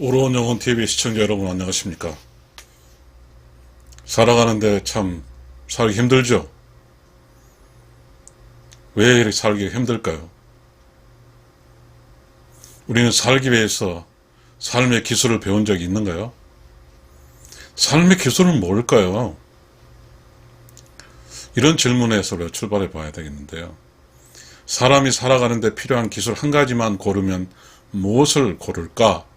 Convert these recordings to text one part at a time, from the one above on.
오로온 영혼TV 시청자 여러분 안녕하십니까. 살아가는데 참 살기 힘들죠. 왜 이렇게 살기 힘들까요? 우리는 살기 위해서 삶의 기술을 배운 적이 있는가요? 삶의 기술은 뭘까요? 이런 질문에서 출발해 봐야 되겠는데요. 사람이 살아가는데 필요한 기술 한 가지만 고르면 무엇을 고를까?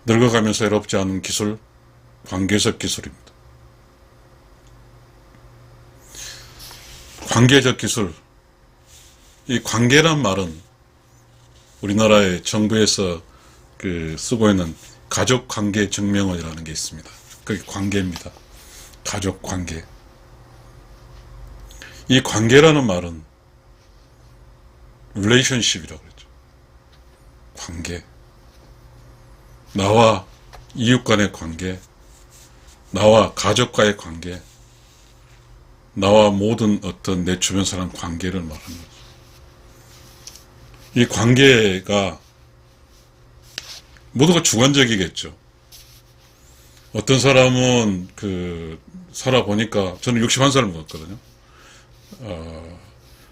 늙어가면서 외롭지 않은 기술, 관계적 기술입니다. 관계적 기술. 이 관계란 말은 우리나라의 정부에서 쓰고 있는 가족관계 증명원이라는 게 있습니다. 그게 관계입니다. 가족관계. 이 관계라는 말은 relationship이라고 그러죠. 관계. 나와 이웃 간의 관계, 나와 가족과의 관계, 나와 모든 어떤 내 주변 사람 관계를 말하는 거죠. 이 관계가 모두가 주관적이겠죠. 어떤 사람은 살아보니까, 저는 61살 먹었거든요.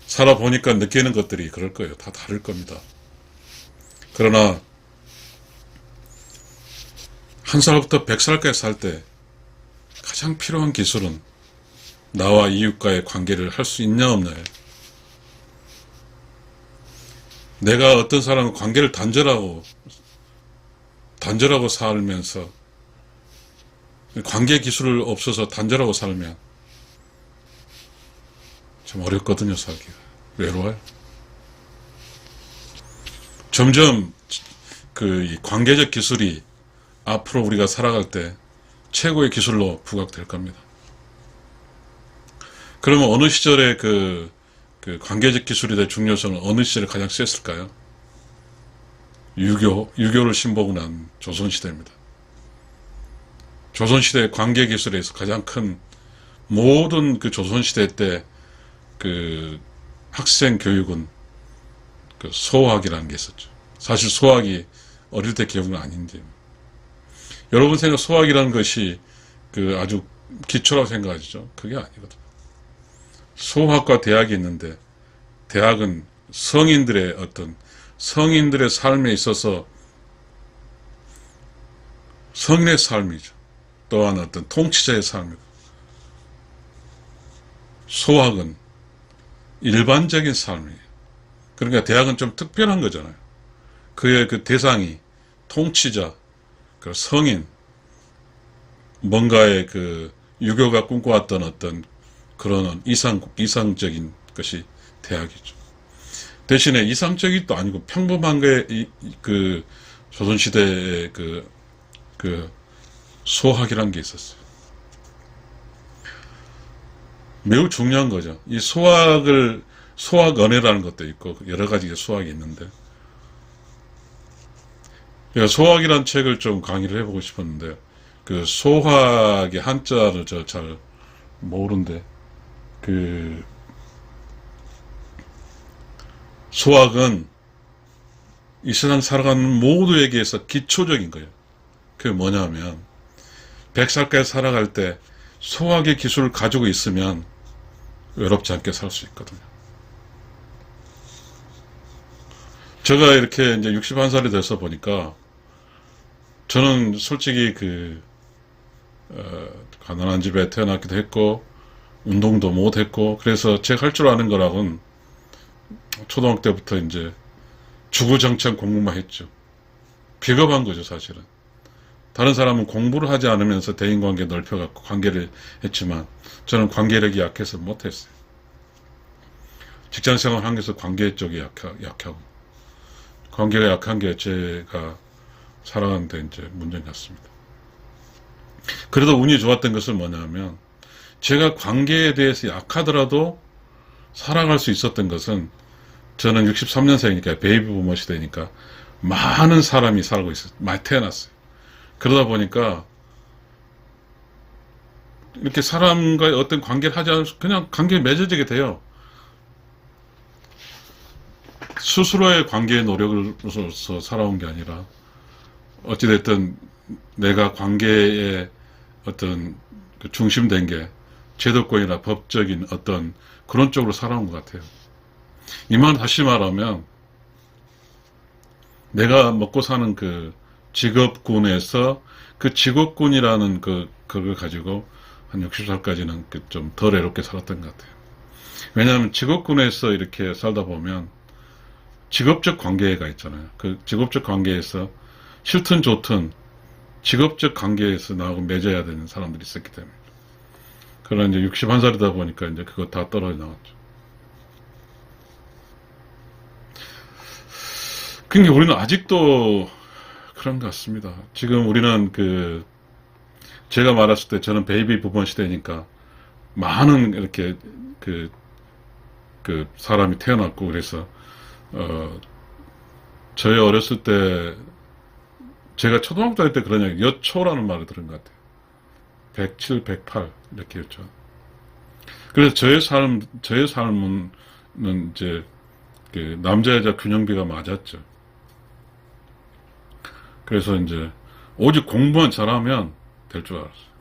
살아보니까 느끼는 것들이 그럴 거예요. 다 다를 겁니다. 그러나 1살부터 100살까지 살 때 가장 필요한 기술은 나와 이웃과의 관계를 할 수 있냐 없냐예요. 내가 어떤 사람과 관계를 단절하고 살면서 관계 기술을 없어서 단절하고 살면 좀 어렵거든요. 살기가. 외로워요. 점점 이 관계적 기술이 앞으로 우리가 살아갈 때 최고의 기술로 부각될 겁니다. 그러면 어느 시절에 관계적 기술에 대한 중요성은 어느 시절에 가장 셌을까요? 유교를 신보고 난 조선시대입니다. 조선시대 관계 기술에서 가장 큰 모든 조선시대 때 학생 교육은 소학이라는 게 있었죠. 사실 소학이 어릴 때 기억은 아닌데. 여러분 생각 소학이라는 것이 아주 기초라고 생각하시죠? 그게 아니거든요. 소학과 대학이 있는데, 대학은 성인들의 삶에 있어서 성인의 삶이죠. 또한 어떤 통치자의 삶이고, 소학은 일반적인 삶이에요. 그러니까 대학은 좀 특별한 거잖아요. 그의 대상이 통치자, 성인, 뭔가의 유교가 꿈꿔왔던 어떤 그런 이상적인 것이 대학이죠. 대신에 이상적이도 아니고 평범한 게 조선시대의 소학이란 게 있었어요. 매우 중요한 거죠. 이 소학언해라는 것도 있고, 여러 가지 소학이 있는데, 제가 소학이라는 책을 좀 강의를 해보고 싶었는데, 소학의 한자를 저 잘 모르는데, 소학은 이 세상 살아가는 모두에게서 기초적인 거예요. 그게 뭐냐면, 100살까지 살아갈 때 소학의 기술을 가지고 있으면 외롭지 않게 살 수 있거든요. 제가 이렇게 이제 61살이 돼서 보니까, 저는 솔직히 가난한 집에 태어났기도 했고, 운동도 못했고, 그래서 제가 할 줄 아는 거라고는 초등학교 때부터 이제 주구장창 공부만 했죠. 비겁한 거죠, 사실은. 다른 사람은 공부를 하지 않으면서 대인관계 넓혀갖고 관계를 했지만, 저는 관계력이 약해서 못했어요. 직장생활 하면서 관계 쪽이 약하고, 관계가 약한 게 제가 살아가는데 이제 문제가 났습니다. 그래도 운이 좋았던 것은 뭐냐면, 제가 관계에 대해서 약하더라도 살아갈 수 있었던 것은, 저는 63년생이니까 베이비 부머 시대니까 많은 사람이 살고 있어요. 많이 태어났어요. 그러다 보니까 이렇게 사람과의 어떤 관계를 하지 않으면 그냥 관계에 맺어지게 돼요. 스스로의 관계의 노력으로서 살아온 게 아니라 어찌됐든 내가 관계의 어떤 그 중심된 게 제도권이나 법적인 어떤 그런 쪽으로 살아온 것 같아요. 이 말 다시 말하면 내가 먹고 사는 그 직업군에서 그 직업군이라는 그걸 가지고 한 60살까지는 좀 덜 애롭게 살았던 것 같아요. 왜냐하면 직업군에서 이렇게 살다 보면 직업적 관계가 있잖아요. 그 직업적 관계에서 싫든 좋든 직업적 관계에서 나하고 맺어야 되는 사람들이 있었기 때문에. 그러나 이제 61살이다 보니까 이제 그거 다 떨어져 나왔죠. 그러니까 우리는 아직도 그런 것 같습니다. 지금 우리는 제가 말했을 때 저는 베이비 부번 시대니까 많은 이렇게 사람이 태어났고 그래서, 저희 어렸을 때 제가 초등학교 다닐 때 그런 얘기, 여초라는 말을 들은 것 같아요. 107, 108 이렇게였죠. 그래서 저의 삶은 이제 남자 여자 균형비가 맞았죠. 그래서 이제 오직 공부만 잘하면 될 줄 알았어요.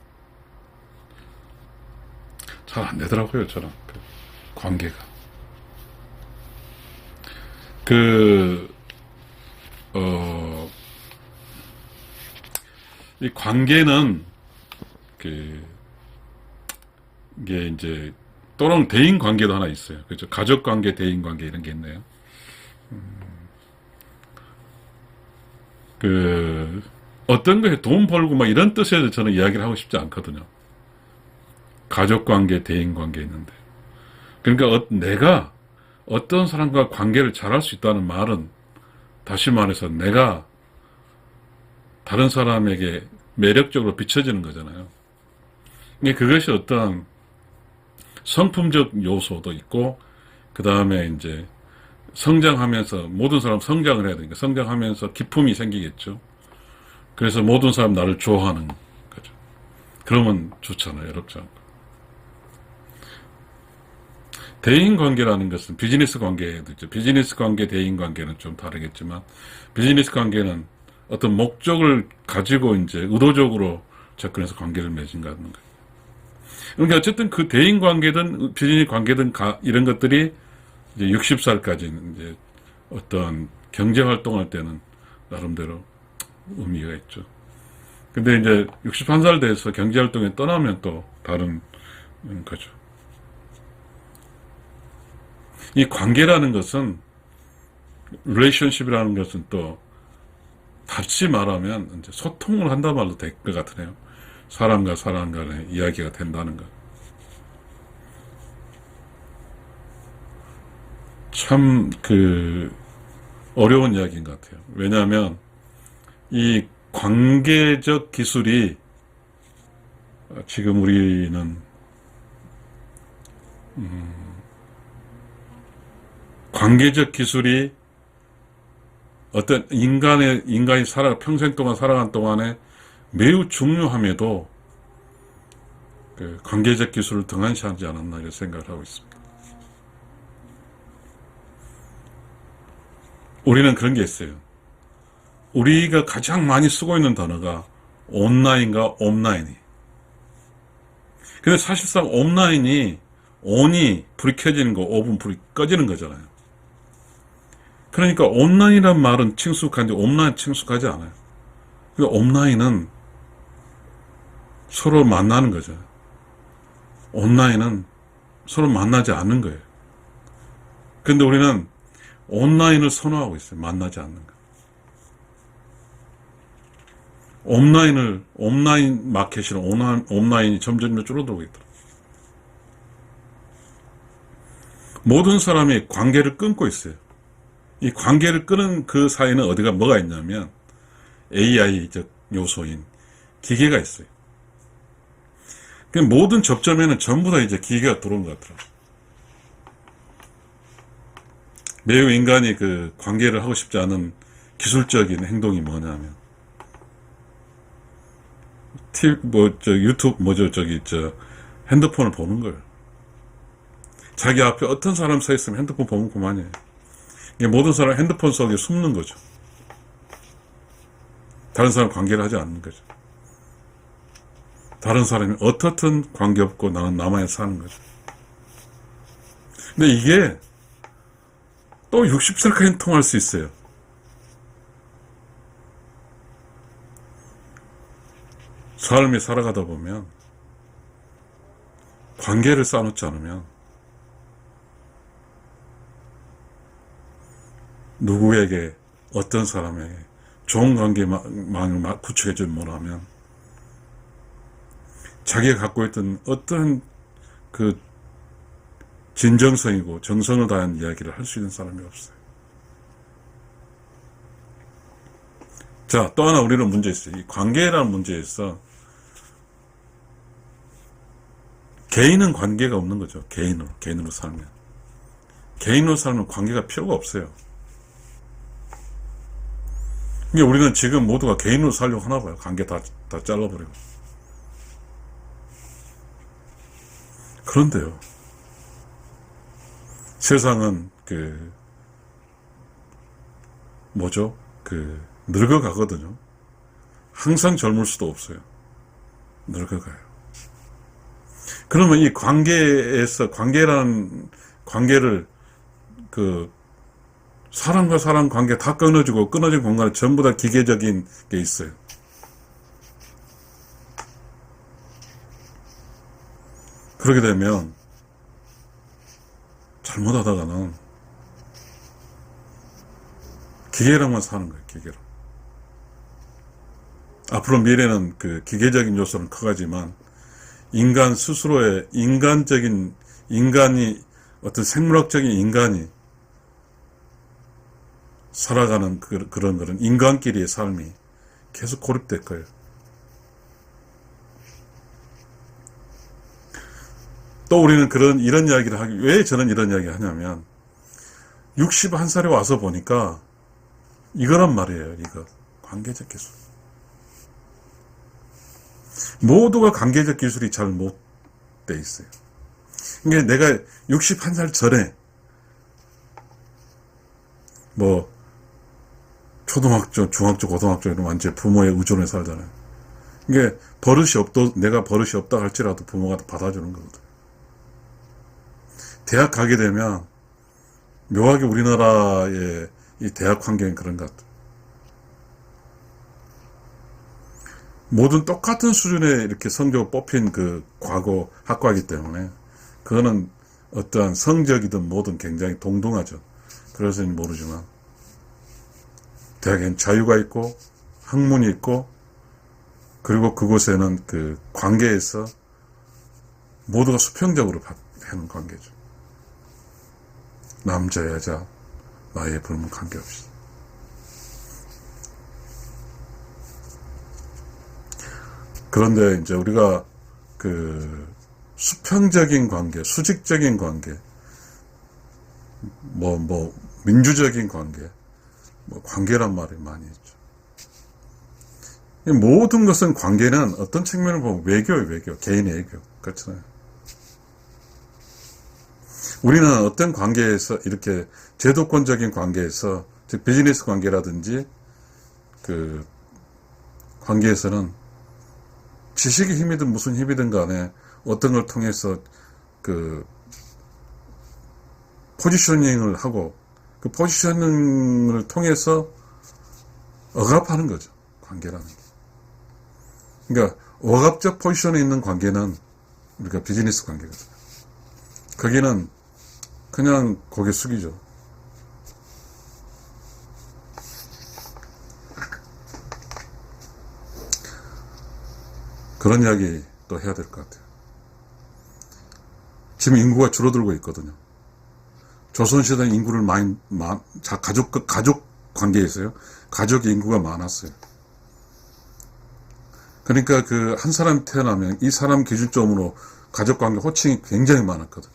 잘 안 되더라고요, 저는 관계가. 이 관계는 이게 이제 또는 대인 관계도 하나 있어요. 그렇죠? 가족 관계, 대인 관계 이런 게 있네요. 어떤 거에 돈 벌고 막 이런 뜻에서 저는 이야기를 하고 싶지 않거든요. 가족 관계, 대인 관계 있는데. 그러니까 내가 어떤 사람과 관계를 잘할 수 있다는 말은 다시 말해서 내가 다른 사람에게 매력적으로 비춰지는 거잖아요. 그것이 어떤 성품적 요소도 있고, 그 다음에 이제 성장하면서 모든 사람 성장을 해야 되니까 성장하면서 기품이 생기겠죠. 그래서 모든 사람 나를 좋아하는 거죠. 그러면 좋잖아요. 어렵지 않고. 대인 관계라는 것은 비즈니스 관계에도 있죠. 비즈니스 관계, 대인 관계는 좀 다르겠지만, 비즈니스 관계는 어떤 목적을 가지고 이제 의도적으로 접근해서 관계를 맺은다는 거예요. 그러니까 어쨌든 그 대인 관계든 비즈니스 관계든 이런 것들이 이제 60살까지는 이제 어떤 경제 활동할 때는 나름대로 의미가 있죠. 근데 이제 61살 돼서 경제 활동에 떠나면 또 다른 거죠. 이 관계라는 것은, relationship이라는 것은 또 다시 말하면 이제 소통을 한다 말도 될 것 같으네요. 사람과 사람 간의 이야기가 된다는 것. 참 어려운 이야기인 것 같아요. 왜냐하면 이 관계적 기술이 지금 우리는 관계적 기술이 어떤 인간이 평생 동안 살아간 동안에 매우 중요함에도 관계적 기술을 등한시하지 않았나 이런 생각을 하고 있습니다. 우리는 그런 게 있어요. 우리가 가장 많이 쓰고 있는 단어가 온라인과 옵라인이. 근데 사실상 온이 불이 켜지는 거, 옵은 불이 꺼지는 거잖아요. 그러니까 온라인이란 말은 친숙한데 옵라인 친숙하지 않아요. 그러니까 옵라인은 서로 만나는 거죠. 온라인은 서로 만나지 않는 거예요. 근데 우리는 온라인을 선호하고 있어요. 만나지 않는 거. 온라인 마켓이나 온라인이 점점 줄어들고 있더라고요. 모든 사람이 관계를 끊고 있어요. 이 관계를 끄는 그 사이는 뭐가 있냐면 AI적 요소인 기계가 있어요. 모든 접점에는 전부 다 이제 기계가 들어온 것 같더라고요. 매우 인간이 관계를 하고 싶지 않은 기술적인 행동이 뭐냐면 유튜브 핸드폰을 보는 거예요. 자기 앞에 어떤 사람 서 있으면 핸드폰 보면 그만이에요. 모든 사람 핸드폰 속에 숨는 거죠. 다른 사람 관계를 하지 않는 거죠. 다른 사람이 어떻든 관계없고 나는 남아야 사는 거죠. 근데 이게 또 60살까지는 통할 수 있어요. 삶이 살아가다 보면 관계를 쌓아놓지 않으면 누구에게 어떤 사람에게 좋은 관계망을 구축해주지 못하면 자기가 갖고 있던 어떤 그 진정성이고 정성을 다한 이야기를 할 수 있는 사람이 없어요. 자, 또 하나 우리는 문제 있어요. 이 관계라는 문제에서 개인은 관계가 없는 거죠. 개인으로 살면. 개인으로 살면 관계가 필요가 없어요. 그러니까 우리는 지금 모두가 개인으로 살려고 하나 봐요. 관계 다 잘라버리고. 그런데요. 세상은 늙어가거든요. 항상 젊을 수도 없어요. 늙어가요. 그러면 이 관계라는 관계를 사람과 사람 관계 다 끊어지고 끊어진 공간에 전부 다 기계적인 게 있어요. 그렇게 되면 잘못하다가는 기계랑만 사는 거예요. 기계로. 앞으로 미래는 기계적인 요소는 커가지만 인간 스스로의 어떤 생물학적인 인간이 살아가는 그런 인간끼리의 삶이 계속 고립될 거예요. 또 우리는 이런 이야기를 왜 저는 이런 이야기를 하냐면 61살에 와서 보니까 이거란 말이에요. 이거 관계적 기술. 모두가 관계적 기술이 잘 못 돼 있어요. 그러니까 내가 61살 전에 초등학교, 중학교, 고등학교 이런 완전 부모의 의존에 살잖아요. 이게 내가 버릇이 없다 할지라도 부모가 받아주는 거거든. 대학 가게 되면 묘하게 우리나라의 이 대학 환경이 그런 것 같아요. 모든 똑같은 수준의 이렇게 성적을 뽑힌 과거 학과이기 때문에 그거는 어떠한 성적이든 뭐든 굉장히 동등하죠. 그래서는 모르지만 대학엔 자유가 있고 학문이 있고 그리고 그곳에는 관계에서 모두가 수평적으로 하는 관계죠. 남자, 여자, 나이에 불문 관계없이. 그런데 이제 우리가 수평적인 관계, 수직적인 관계, 민주적인 관계, 관계란 말이 많이 있죠. 모든 것은 관계는 어떤 측면을 보면 외교예요, 개인의 외교. 그렇잖아요. 우리는 어떤 관계에서 이렇게 제도권적인 관계에서, 즉 비즈니스 관계라든지 관계에서는 지식의 힘이든 무슨 힘이든 간에 어떤 걸 통해서 포지셔닝을 하고 그 포지셔닝을 통해서 억압하는 거죠. 관계라는 게. 그러니까 억압적 포지션에 있는 관계는 우리가 비즈니스 관계거든요. 거기는 그냥 고개 숙이죠. 그런 이야기 또 해야 될 것 같아요. 지금 인구가 줄어들고 있거든요. 조선시대 인구를 가족 관계에서요. 가족 인구가 많았어요. 그러니까 한 사람이 태어나면 이 사람 기준점으로 가족 관계 호칭이 굉장히 많았거든요.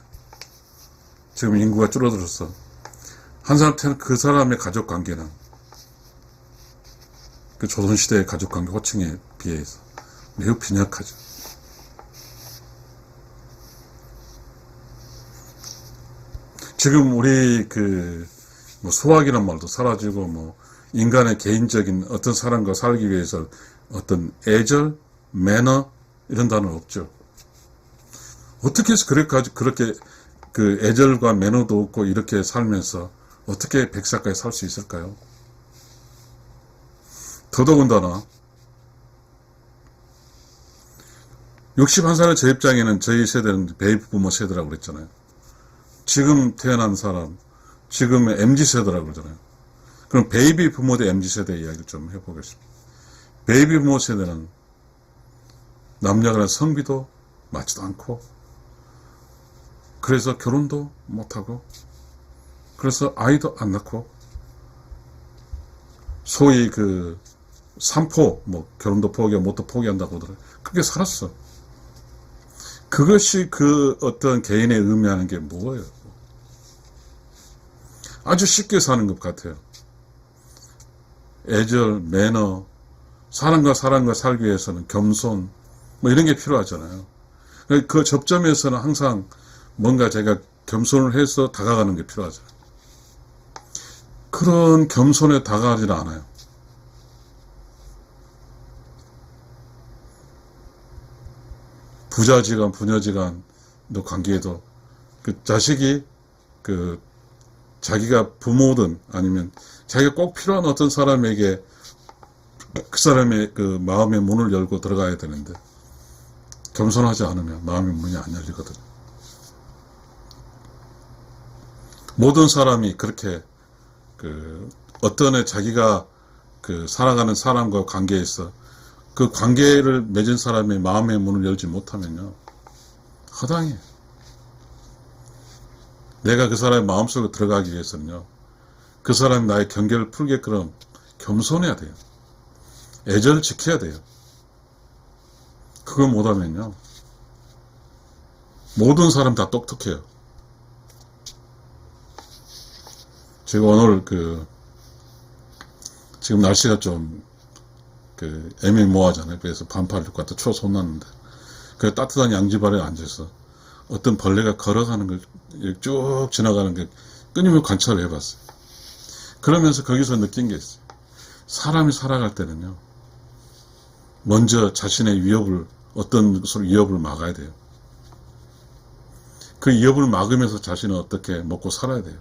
지금 인구가 줄어들어서 한 사람 태어난 그 사람의 가족 관계는 조선시대의 가족 관계 호칭에 비해서 매우 빈약하죠. 지금 우리 소학이란 말도 사라지고 인간의 개인적인 어떤 사람과 살기 위해서 어떤 애절, 매너 이런 단어는 없죠. 어떻게 해서 그렇게 그 애절과 매너도 없고 이렇게 살면서 어떻게 100살까지 살 수 있을까요? 더더군다나 61살의 제 입장에는 저희 세대는 베이비 부모 세대라고 그랬잖아요. 지금 태어난 사람, 지금의 MZ세대라고 그러잖아요. 그럼 베이비 부모 대 MZ세대 이야기를 좀 해보겠습니다. 베이비 부모 세대는 남녀 간의 성비도 맞지도 않고, 그래서 결혼도 못하고, 그래서 아이도 안 낳고, 소위 그 삼포, 뭐 결혼도 포기하고 뭣도 포기한다고 하더라고요. 그렇게 살았어. 그것이 그 어떤 개인의 의미하는 게 뭐예요? 아주 쉽게 사는 것 같아요. 애절, 매너, 사람과 살기 위해서는 겸손, 뭐 이런 게 필요하잖아요. 그 접점에서는 항상 뭔가 제가 겸손을 해서 다가가는 게 필요하잖아요. 그런 겸손에 다가가지는 않아요. 부자지간, 부녀지간 관계에도 그 자식이 그 자기가 부모든 아니면 자기가 꼭 필요한 어떤 사람에게 그 사람의 그 마음의 문을 열고 들어가야 되는데 겸손하지 않으면 마음의 문이 안 열리거든요. 모든 사람이 그렇게 그 어떤 자기가 그 살아가는 사람과 관계에서 그 관계를 맺은 사람의 마음의 문을 열지 못하면요, 허당해요. 내가 그 사람의 마음속에 들어가기 위해서는요, 그 사람이 나의 경계를 풀게끔 겸손해야 돼요. 애절을 지켜야 돼요. 그걸 못하면요, 모든 사람 다 똑똑해요. 제가 오늘 지금 날씨가 좀 애매모호하잖아요. 그래서 반팔 입고 왔다 추워서 혼났는데, 그 따뜻한 양지바리에 앉아서 어떤 벌레가 걸어가는 걸 쭉 지나가는 게 끊임없이 관찰을 해봤어요. 그러면서 거기서 느낀 게 있어요. 사람이 살아갈 때는요, 먼저 자신의 어떤 것으로 위협을 막아야 돼요. 그 위협을 막으면서 자신은 어떻게 먹고 살아야 돼요.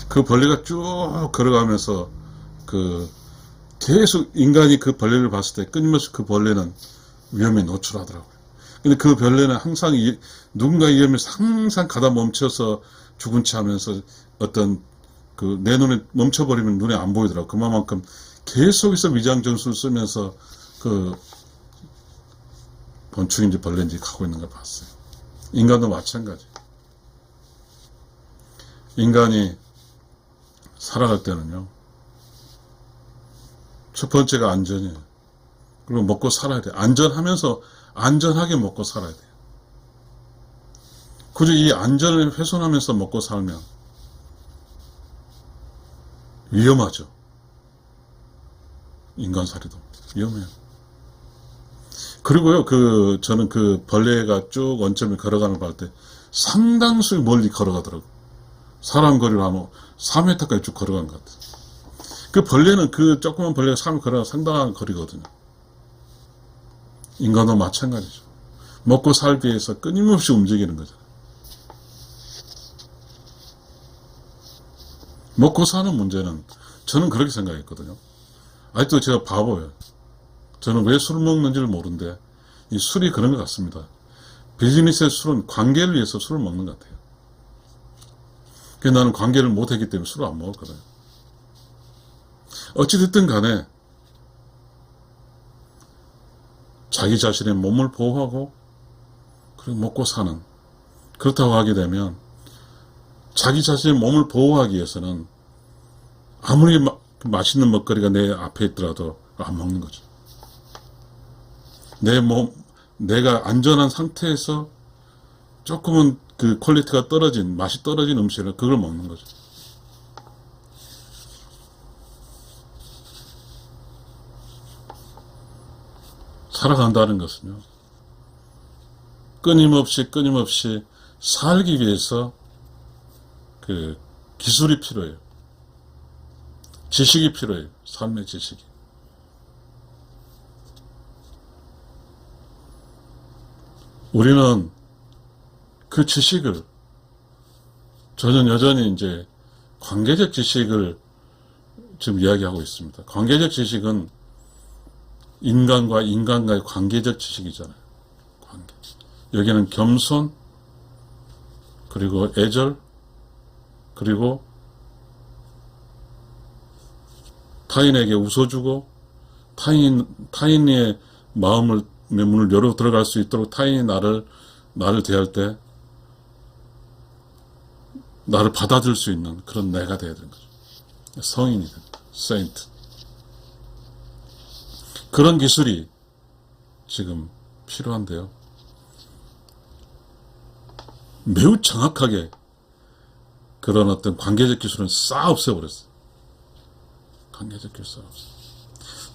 그 벌레가 쭉 걸어가면서 계속 인간이 그 벌레를 봤을 때 끊임없이 그 벌레는 위험에 노출하더라고요. 근데 그 벌레는 항상 누군가 위험에서 항상 가다 멈춰서 죽은 채 하면서 내 눈에 멈춰버리면 눈에 안 보이더라고요. 그만큼 계속해서 위장전술을 쓰면서 번충인지 벌레인지 가고 있는 걸 봤어요. 인간도 마찬가지. 인간이 살아갈 때는요, 첫 번째가 안전이에요. 그리고 먹고 살아야 돼요. 안전하게 먹고 살아야 돼요. 그리고 이 안전을 훼손하면서 먹고 살면 위험하죠. 인간살이도 위험해요. 그리고요, 저는 그 벌레가 쭉 원점에 걸어가는 걸 볼 때 상당수 멀리 걸어가더라고요. 사람 거리로 한 3m까지 쭉 걸어간 것 같아요. 그 벌레는 조그만 벌레가 3m 걸어가 상당한 거리거든요. 인간도 마찬가지죠. 먹고 살기 위해서 끊임없이 움직이는 거죠. 먹고 사는 문제는 저는 그렇게 생각했거든요. 아직도 제가 바보예요. 저는 왜 술을 먹는지를 모르는데 이 술이 그런 것 같습니다. 비즈니스의 술은 관계를 위해서 술을 먹는 것 같아요. 그래서 나는 관계를 못했기 때문에 술을 안 먹었거든요. 어찌됐든 간에 자기 자신의 몸을 보호하고 그리고 먹고 사는, 그렇다고 하게 되면 자기 자신의 몸을 보호하기 위해서는 아무리 맛있는 먹거리가 내 앞에 있더라도 안 먹는 거죠. 내가 안전한 상태에서 조금은 퀄리티가 떨어진, 맛이 떨어진 음식을 그걸 먹는 거죠. 살아간다는 것은요, 끊임없이 살기 위해서 기술이 필요해요. 지식이 필요해요. 삶의 지식이. 우리는 그 지식을 저는 여전히 이제 관계적 지식을 지금 이야기하고 있습니다. 관계적 지식은 인간과 인간과의 관계적 지식이잖아요. 관계. 여기는 겸손, 그리고 애절, 그리고 타인에게 웃어주고 타인의 마음을 문을 열어 들어갈 수 있도록 타인이 나를 대할 때 나를 받아줄 수 있는 그런 내가 되어야 되는 거죠. 성인이 된다. 세인트. 그런 기술이 지금 필요한데요. 매우 정확하게 그런 어떤 관계적 기술은 싹 없애버렸어요. 관계적 기술 없어.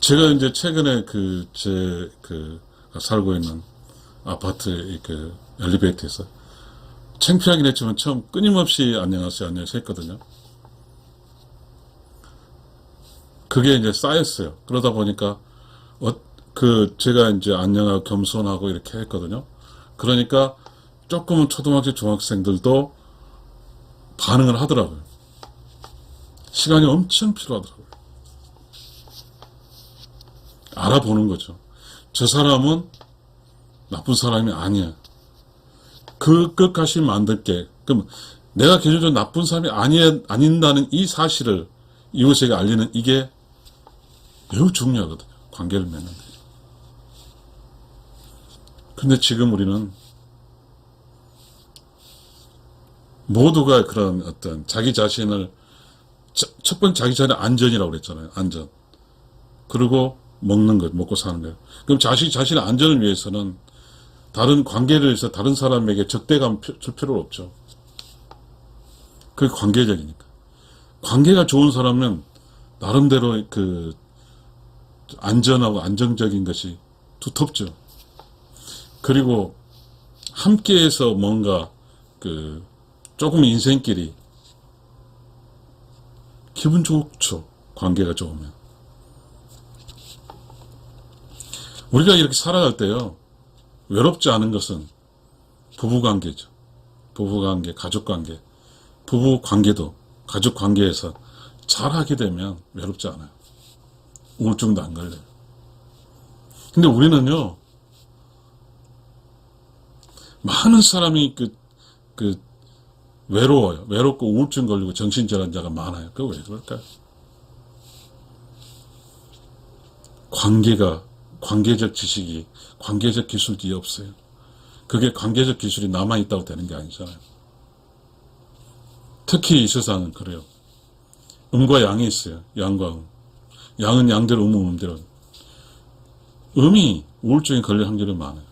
제가 이제 최근에 살고 있는 아파트의 엘리베이터에서 창피하긴 했지만 처음 끊임없이 안녕하세요 했거든요. 그게 이제 쌓였어요. 그러다 보니까 제가 이제 안녕하고 겸손하고 이렇게 했거든요. 그러니까 조금은 초등학생, 중학생들도 반응을 하더라고요. 시간이 엄청 필요하더라고요. 알아보는 거죠. 저 사람은 나쁜 사람이 아니야. 그것까지 만들게. 그럼 내가 기존적으로 나쁜 사람이 아닌다는 이 사실을 이웃에게 알리는 이게 매우 중요하거든요. 관계를 맺는 데. 근데 지금 우리는 모두가 그런 어떤 자기 자신을 첫 번째 자기 자신의 안전이라고 그랬잖아요. 안전. 그리고 먹는 것, 먹고 사는 것. 그럼 자신의 안전을 위해서는 다른 관계를 해서 다른 사람에게 적대감 줄 필요가 없죠. 그게 관계적이니까. 관계가 좋은 사람은 나름대로 안전하고 안정적인 것이 두텁죠. 그리고 함께해서 뭔가 조금 인생길이 기분 좋죠. 관계가 좋으면. 우리가 이렇게 살아갈 때요, 외롭지 않은 것은 부부관계죠. 부부관계, 가족관계. 부부관계도 가족관계에서 잘하게 되면 외롭지 않아요. 우울증도 안 걸려요. 근데 우리는요, 많은 사람이 외로워요. 외롭고 우울증 걸리고 정신질환자가 많아요. 그거 왜 그럴까요? 관계적 지식이, 관계적 기술이 없어요. 그게 관계적 기술이 남아있다고 되는 게 아니잖아요. 특히 이 세상은 그래요. 음과 양이 있어요. 양과 음. 양은 양대로, 음은 음대로. 음이 우울증에 걸릴 확률이 많아요.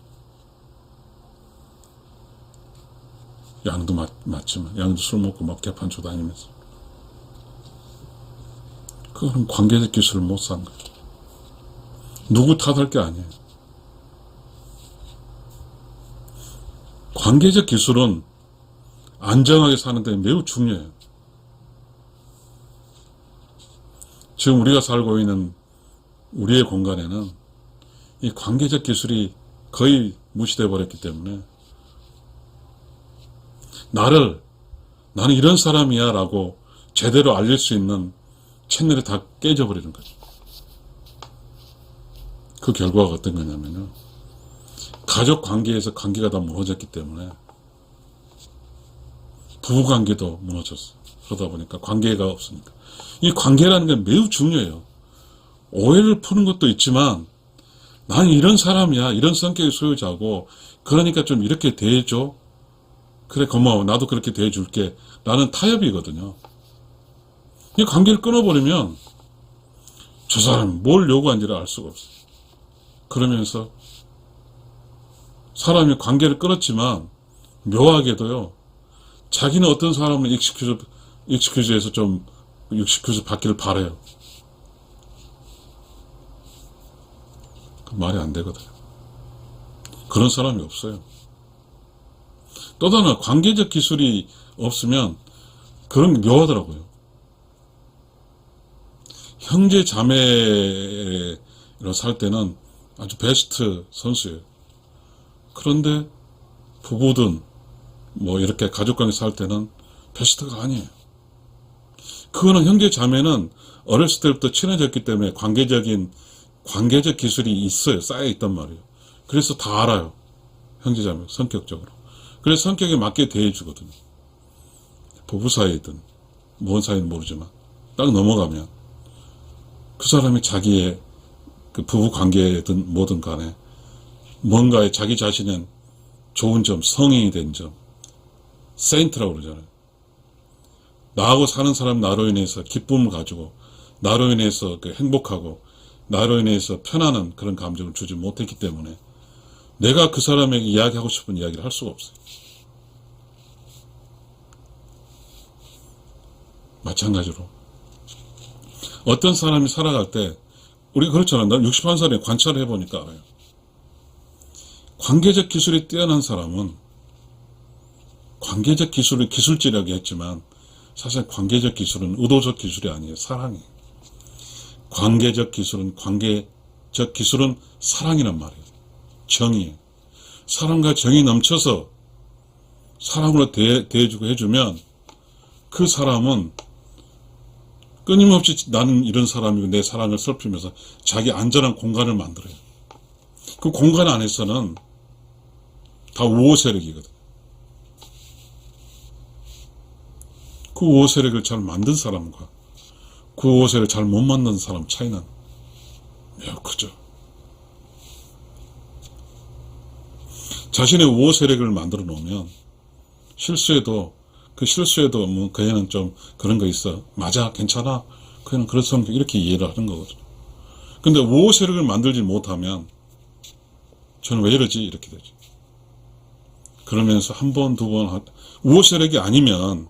양도 맞지만, 양도 술 먹고 막 개판초 다니면서. 그건 관계적 기술을 못 산 거죠. 누구 탓할 게 아니에요. 관계적 기술은 안정하게 사는 데 매우 중요해요. 지금 우리가 살고 있는 우리의 공간에는 이 관계적 기술이 거의 무시되어 버렸기 때문에 나는 이런 사람이야 라고 제대로 알릴 수 있는 채널이 다 깨져버리는 거죠. 그 결과가 어떤 거냐면요, 가족 관계에서 관계가 다 무너졌기 때문에 부부관계도 무너졌어요. 그러다 보니까 관계가 없으니까. 이 관계라는 게 매우 중요해요. 오해를 푸는 것도 있지만 난 이런 사람이야, 이런 성격의 소유자고, 그러니까 좀 이렇게 대해줘. 그래, 고마워, 나도 그렇게 대해줄게 라는 타협이거든요. 이 관계를 끊어버리면 저 사람이 뭘 요구한지를 알 수가 없어요. 그러면서 사람이 관계를 끊었지만 묘하게도요, 자기는 어떤 사람을 익스큐즈에서 좀 익스큐즈 받기를 바라요. 그 말이 안 되거든요. 그런 사람이 없어요. 또 하나, 관계적 기술이 없으면 그런 게 묘하더라고요. 형제 자매로 살 때는 아주 베스트 선수예요. 그런데 부부든 뭐 이렇게 가족관계 살 때는 베스트가 아니에요. 그거는 형제 자매는 어렸을 때부터 친해졌기 때문에 관계적 기술이 있어요. 쌓여 있단 말이에요. 그래서 다 알아요. 형제 자매 성격적으로. 그래서 성격에 맞게 대해주거든요. 부부 사이든 뭔 사이는 모르지만 딱 넘어가면 그 사람이 자기의 그 부부 관계든 뭐든 간에 뭔가에 자기 자신은 좋은 점, 성인이 된 점, 세인트라고 그러잖아요. 나하고 사는 사람 나로 인해서 기쁨을 가지고 나로 인해서 행복하고 나로 인해서 편안한 그런 감정을 주지 못했기 때문에 내가 그 사람에게 이야기하고 싶은 이야기를 할 수가 없어요. 마찬가지로 어떤 사람이 살아갈 때 우리 그렇잖아요. 난 61살에 관찰을 해보니까 알아요. 관계적 기술이 뛰어난 사람은 관계적 기술을 기술지라고 했지만 사실 관계적 기술은 의도적 기술이 아니에요. 사랑이에요. 관계적 기술은 사랑이란 말이에요. 정의예요. 사랑과 정이 넘쳐서 사랑으로 대해주고 해주면 그 사람은 끊임없이 나는 이런 사람이고 내 사랑을 살피면서 자기 안전한 공간을 만들어요. 그 공간 안에서는 다 우호 세력이거든. 그 우호 세력을 잘 만든 사람과 그 우호 세력을 잘 못 만든 사람 차이는 매우 크죠. 자신의 우호 세력을 만들어 놓으면 실수해도 뭐 그애는 좀 그런 거 있어. 맞아, 괜찮아. 그애는 그런 성격 이렇게 이해를 하는 거거든요. 근데 우호 세력을 만들지 못하면 저는 왜 이러지? 이렇게 되죠. 그러면서 한 번, 두 번, 우호 세력이 아니면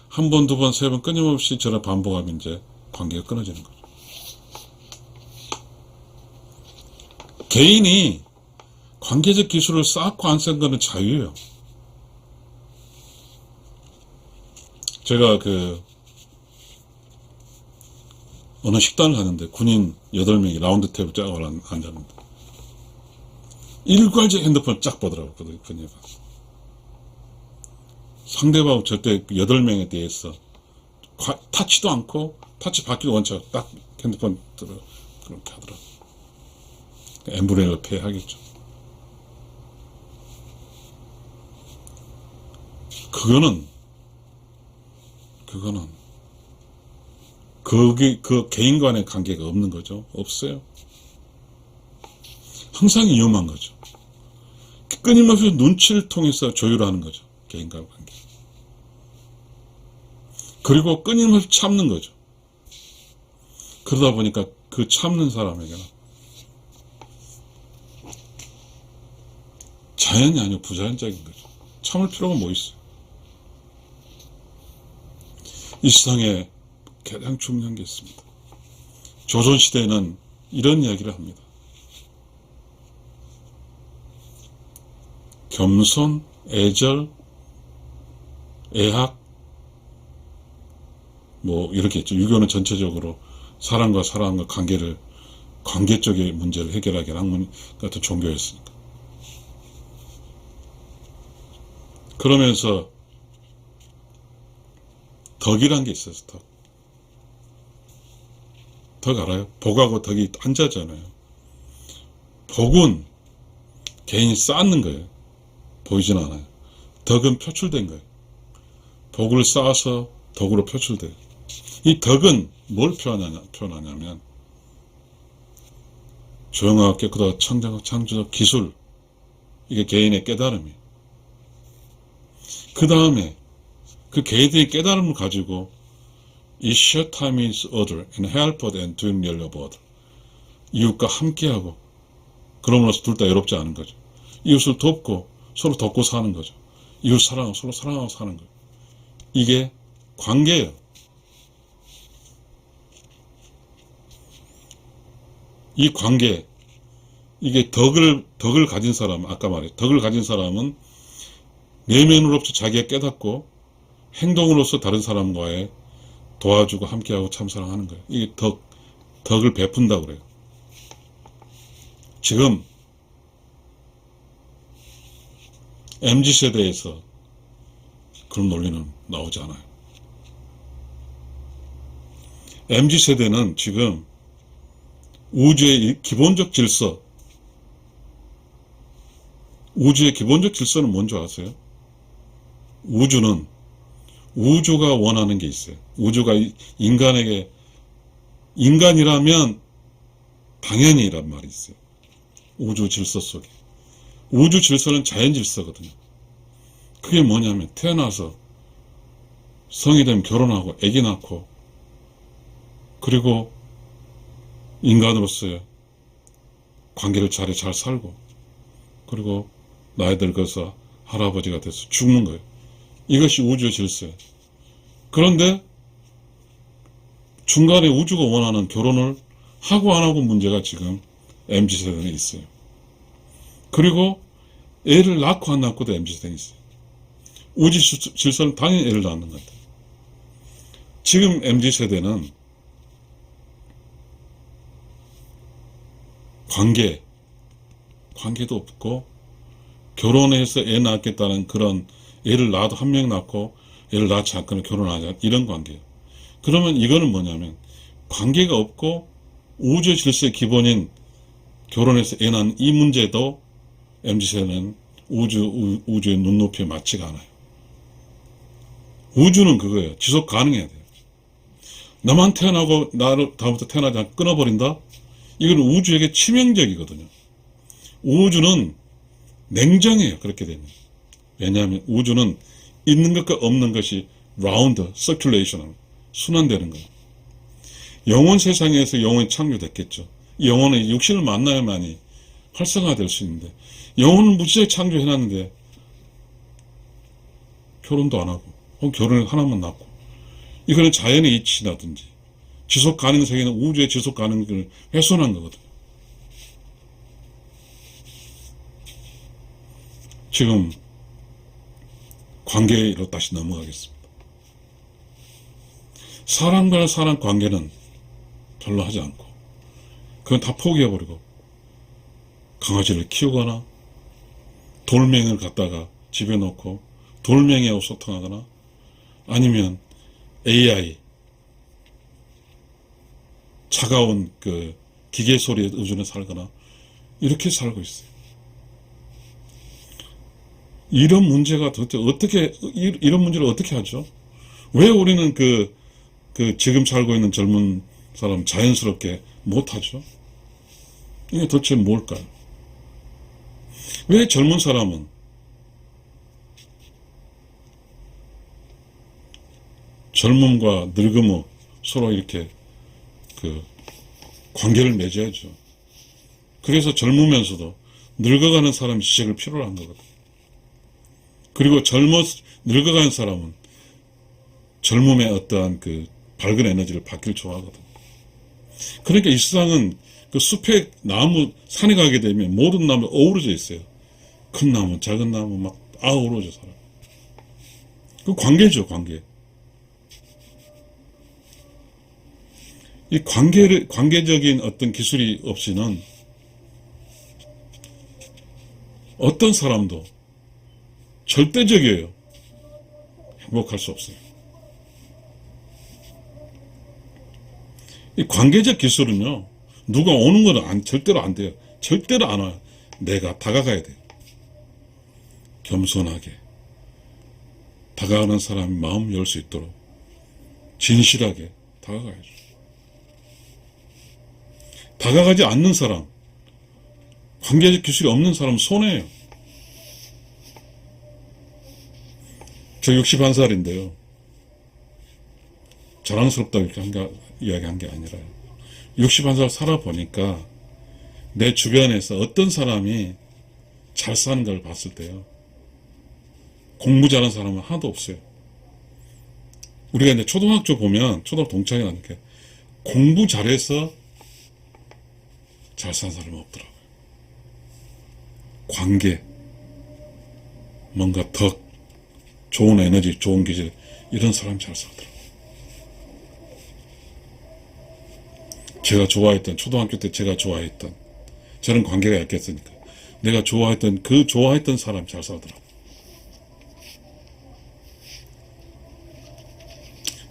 한 번, 두 번, 세 번 끊임없이 저를 반복하면 이제 관계가 끊어지는 거죠. 개인이 관계적 기술을 쌓고 안 쌓은 거는 자유예요. 제가 어느 식당을 가는데 군인 8명이 라운드 테이블 쫙 앉았는데 일괄적 핸드폰을 쫙 보더라고요. 그녀가. 상대방 절대 8명에 대해서 타치도 않고 타치 받기도 원칙 딱 핸드폰 들어 그렇게 하더라고요. 엠브레이를 폐하겠죠. 그거는 그 개인 간의 관계가 없는 거죠. 없어요. 항상 위험한 거죠. 끊임없이 눈치를 통해서 조율하는 거죠. 개인과의 관계. 그리고 끊임없이 참는 거죠. 그러다 보니까 그 참는 사람에게는 자연이 아니고 부자연적인 거죠. 참을 필요가 뭐 있어요. 이 세상에 가장 중요한 게 있습니다. 조선시대에는 이런 이야기를 합니다. 겸손, 애절, 애학, 뭐 이렇게 했죠. 유교는 전체적으로 사람과 사람과 관계 쪽의 문제를 해결하기 학문 같은 종교였으니까. 그러면서 덕이란 게 있어요. 덕 알아요? 복하고 덕이 한자잖아요. 복은 개인이 쌓는 거예요. 보이진 않아요. 덕은 표출된 거예요. 복을 쌓아서 덕으로 표출돼요. 이 덕은 뭘 표현하냐면 조용하고 깨끗하고 청정하고 창조적 기술, 이게 개인의 깨달음이에요. 그 다음에 그 개인의 깨달음을 가지고 이 share time is other and help and doing your other. 이웃과 함께하고 그럼으로써 둘 다 외롭지 않은 거죠. 이웃을 돕고 서로 돕고 사는 거죠. 이웃 사랑하고 서로 사랑하고 사는 거예요. 이게 관계예요. 이 관계, 이게 덕을 가진 사람, 아까 말했죠. 덕을 가진 사람은 내면으로부터 자기가 깨닫고 행동으로서 다른 사람과의 도와주고 함께하고 참사랑하는 거예요. 이게 덕을 베푼다고 그래요. 지금 MZ세대에서 그런 논리는 나오지 않아요. MZ세대는 지금 우주의 기본적 질서, 우주의 기본적 질서는 뭔지 아세요? 우주가 원하는 게 있어요. 우주가 인간이라면 당연히 이란 말이 있어요. 우주 질서 속에. 우주 질서는 자연 질서거든요. 그게 뭐냐면 태어나서 성이 되면 결혼하고 아기 낳고 그리고 인간으로서의 관계를 잘 살고 그리고 나이 들어서 할아버지가 돼서 죽는 거예요. 이것이 우주의 질서예요. 그런데 중간에 우주가 원하는 결혼을 하고 안 하고 문제가 지금 MZ세대에 있어요. 그리고 애를 낳고 안 낳고도 MZ세대에 있어요. 우주 질서는 당연히 애를 낳는 것 같아요. 지금 MZ세대는 관계도 없고 결혼해서 애 낳겠다는 그런 애를 낳아도 한 명 낳고 애를 낳지 않거나 결혼하자 이런 관계예요. 그러면 이거는 뭐냐면 관계가 없고 우주 질서의 기본인 결혼해서 애 낳는 이 문제도 MZ세대는 우주의 눈높이에 맞지가 않아요. 우주는 그거예요. 지속 가능해야 돼요. 나만 태어나고 나를 다음부터 태어나지 않고 끊어버린다? 이건 우주에게 치명적이거든요. 우주는 냉정해요. 그렇게 되면. 왜냐하면 우주는 있는 것과 없는 것이 라운드, 서큘레이션, 순환되는 거예요. 영혼 세상에서 영혼이 창조됐겠죠. 영혼은 육신을 만나야만이 활성화될 수 있는데 영혼은 무지하게 창조해놨는데 결혼도 안 하고 혹은 결혼을 하나만 낳고 이거는 자연의 이치라든지 지속 가능 세계는 우주의 지속 가능을 훼손한 거거든요. 지금 관계로 다시 넘어가겠습니다. 사람과 사람 관계는 별로 하지 않고 그건 다 포기해버리고 강아지를 키우거나 돌멩이를 갖다가 집에 놓고 돌멩이하고 소통하거나 아니면 AI 차가운 그 기계 소리에 의존해 살거나 이렇게 살고 있어요. 이런 문제가 도대체 이런 문제를 어떻게 하죠? 왜 우리는 지금 살고 있는 젊은 사람 자연스럽게 못하죠? 이게 도대체 뭘까요? 왜 젊은 사람은 젊음과 늙음을 서로 이렇게 관계를 맺어야죠. 그래서 젊으면서도 늙어가는 사람이 지적을 필요로 한 거거든요. 그리고 늙어가는 사람은 젊음의 어떠한 밝은 에너지를 받기를 좋아하거든요. 그러니까 이 세상은 숲에 나무, 산에 가게 되면 모든 나무 어우러져 있어요. 큰 나무, 작은 나무 막 어우러져 살아요. 그 관계죠, 관계. 이 관계적인 어떤 기술이 없이는 어떤 사람도 절대적이에요. 행복할 수 없어요. 이 관계적 기술은요, 누가 오는 건 절대로 안 돼요. 절대로 안 와요. 내가 다가가야 돼요. 겸손하게. 다가가는 사람이 마음 열 수 있도록 진실하게 다가가야죠. 다가가지 않는 사람, 관계적 기술이 없는 사람은 손해예요. 저 61살인데요. 자랑스럽다고 이렇게 이야기한 게 아니라요. 61살 살아보니까 내 주변에서 어떤 사람이 잘 사는 걸 봤을 때요. 공부 잘하는 사람은 하나도 없어요. 우리가 이제 초등학교 보면, 초등학교 동창회 하니까 공부 잘해서 잘 사는 사람은 없더라고요. 관계, 뭔가 덕, 좋은 에너지, 좋은 기질, 이런 사람 잘 살더라고요. 제가 좋아했던, 초등학교 때 제가 좋아했던, 저는 관계가 약했으니까 내가 좋아했던 그 좋아했던 사람 잘 살더라고요.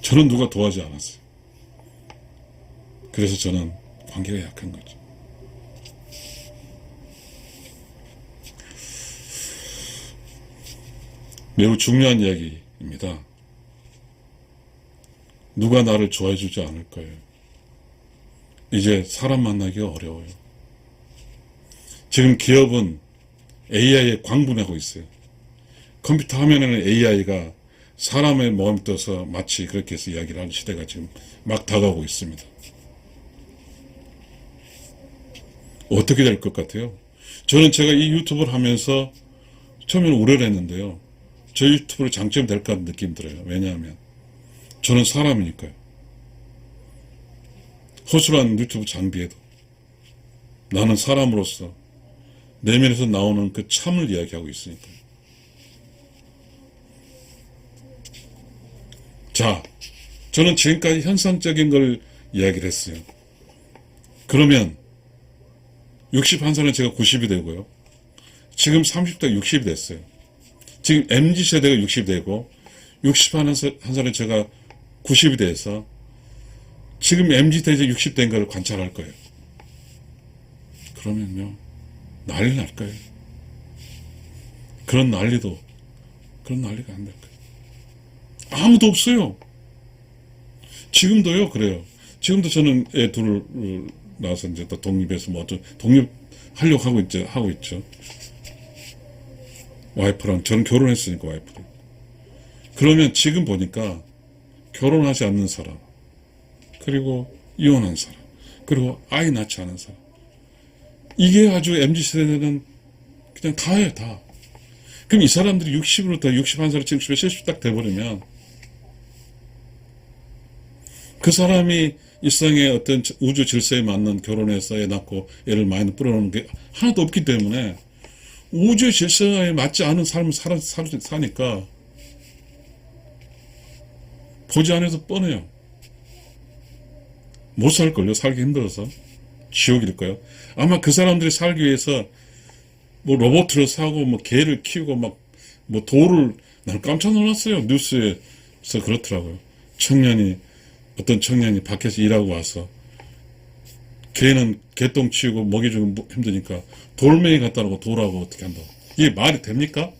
저는 누가 도와주지 않았어요. 그래서 저는 관계가 약한 거죠. 매우 중요한 이야기입니다. 누가 나를 좋아해주지 않을 거예요. 이제 사람 만나기가 어려워요. 지금 기업은 AI에 광분하고 있어요. 컴퓨터 화면에는 AI가 사람의 마음에 떠서 마치 그렇게 해서 이야기를 하는 시대가 지금 막 다가오고 있습니다. 어떻게 될 것 같아요? 저는 제가 이 유튜브를 하면서 처음에는 우려를 했는데요. 저 유튜브로 장점이 될까 하는 느낌이 들어요. 왜냐하면 저는 사람이니까요. 허술한 유튜브 장비에도 나는 사람으로서 내면에서 나오는 그 참을 이야기하고 있으니까요. 자, 저는 지금까지 현상적인 걸 이야기를 했어요. 그러면 61살은 제가 90이 되고요. 지금 30대가 60이 됐어요. 지금 MZ세대가 60이 되고 61살은 제가 90이 돼서 지금 MZ세대 60대인 걸 관찰할 거예요. 그러면요, 난리 날 거예요. 그런 난리가 안 될 거예요. 아무도 없어요. 지금도요, 그래요. 지금도 저는 애 둘을 낳아서 이제 또 독립해서 뭐 어떤 독립하려고 하고 있죠. 와이프랑, 저는 결혼했으니까 와이프랑. 그러면 지금 보니까 결혼하지 않는 사람, 그리고 이혼한 사람, 그리고 아이 낳지 않은 사람. 이게 아주 MZ세대는 그냥 다예요, 다. 그럼 이 사람들이 60으로부터 61살, 70, 70 딱 돼버리면 그 사람이 일상의 어떤 우주 질서에 맞는 결혼해서 애 낳고 애를 많이 뿌려놓는 게 하나도 없기 때문에 우주 질서에 맞지 않은 삶을 사니까 보지 않아도 뻔해요. 못 살걸요. 살기 힘들어서. 지옥일까요? 아마 그 사람들이 살기 위해서 뭐 로봇을 사고 뭐 개를 키우고 막 뭐 돌을, 난 깜짝 놀랐어요. 뉴스에서 그렇더라고요. 어떤 청년이 밖에서 일하고 와서 개는 개똥 치우고 먹이 주고 힘드니까 돌멩이 갖다 놓고 돌하고 어떻게 한다고. 이게 말이 됩니까?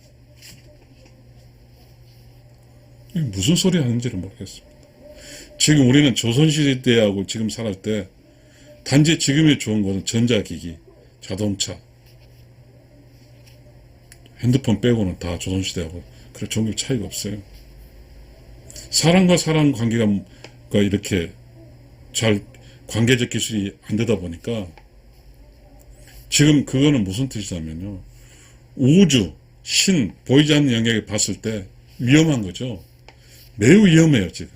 이게 무슨 소리 하는지를 모르겠습니다. 지금 우리는 조선시대하고 지금 살을 때 단지 지금이 좋은 것은 전자기기, 자동차, 핸드폰 빼고는 다 조선시대하고 그런 종교 차이가 없어요. 사람과 사람 관계가 이렇게 잘 관계적 기술이 안 되다 보니까 지금 그거는 무슨 뜻이냐면요. 우주, 신, 보이지 않는 영역에 봤을 때 위험한 거죠. 매우 위험해요, 지금.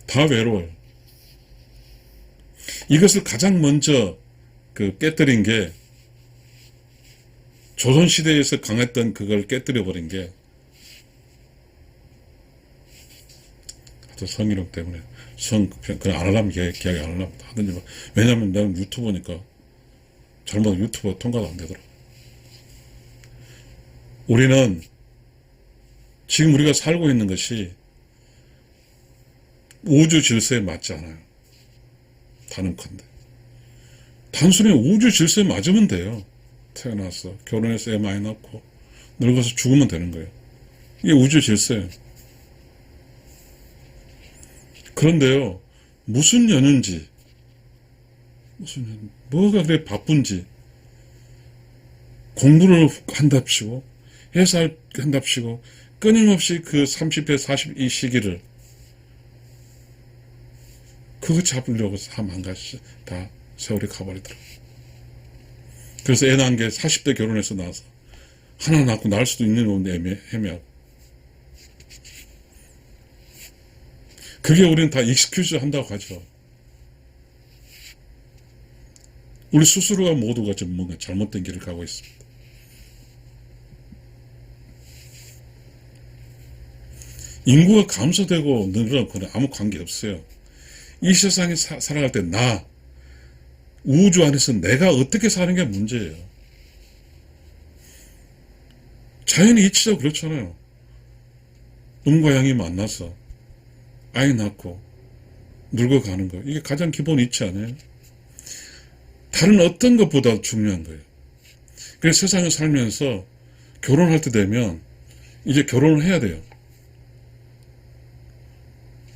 다 외로워요. 이것을 가장 먼저 깨뜨린 게 조선시대에서 강했던 그걸 깨뜨려버린 게 성희롱 때문에 그냥 안 하려면 기약이 안 하려면 하든지 뭐. 왜냐면 나는 유튜버니까 잘못하면 유튜버 통과도 안 되더라고. 우리는 지금 우리가 살고 있는 것이 우주 질서에 맞지 않아요. 단언컨대. 단순히 우주 질서에 맞으면 돼요. 태어나서 결혼해서 애 많이 낳고 늙어서 죽으면 되는 거예요. 이게 우주 질서예요. 그런데요, 무슨 연유인지, 뭐가 그래 바쁜지, 공부를 한답시고, 회사 한답시고, 끊임없이 그 30대, 40 이 시기를, 그거 잡으려고 다 세월이 가버리더라고요. 그래서 애 낳은 게 40대 결혼해서 나와서, 하나 낳고 낳을 수도 있는 건데 애매하고. 그게 우리는 다 익스큐즈 한다고 하죠. 우리 스스로가 모두가 좀 뭔가 잘못된 길을 가고 있습니다. 인구가 감소되고 늘어나거나 아무 관계 없어요. 이 세상에 살아갈 때 우주 안에서 내가 어떻게 사는 게 문제예요. 자연의 이치도 그렇잖아요. 음과 양이 만나서 아이 낳고 늙어가는 거. 이게 가장 기본 이치 아니에요? 다른 어떤 것보다 중요한 거예요. 그래서 세상을 살면서 결혼할 때 되면 이제 결혼을 해야 돼요.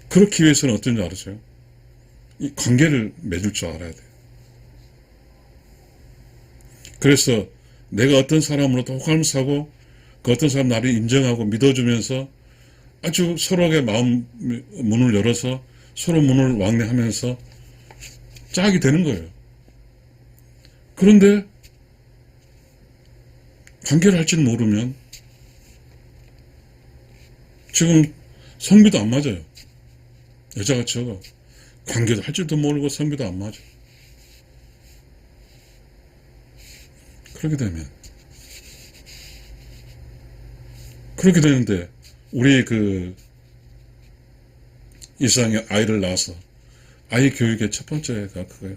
그렇기 위해서는 어떤 줄 아세요? 이 관계를 맺을 줄 알아야 돼요. 그래서 내가 어떤 사람으로도 호감을 사고 그 어떤 사람 나를 인정하고 믿어주면서 아주 서로에게 마음 문을 열어서 서로 문을 왕래하면서 짝이 되는 거예요. 그런데 관계를 할 줄 모르면 지금 성비도 안 맞아요. 여자가 적어. 관계도 할 줄도 모르고 성비도 안 맞아. 그렇게 되는데 우리 이 세상에 아이를 낳아서 아이 교육의 첫 번째가 그거예요.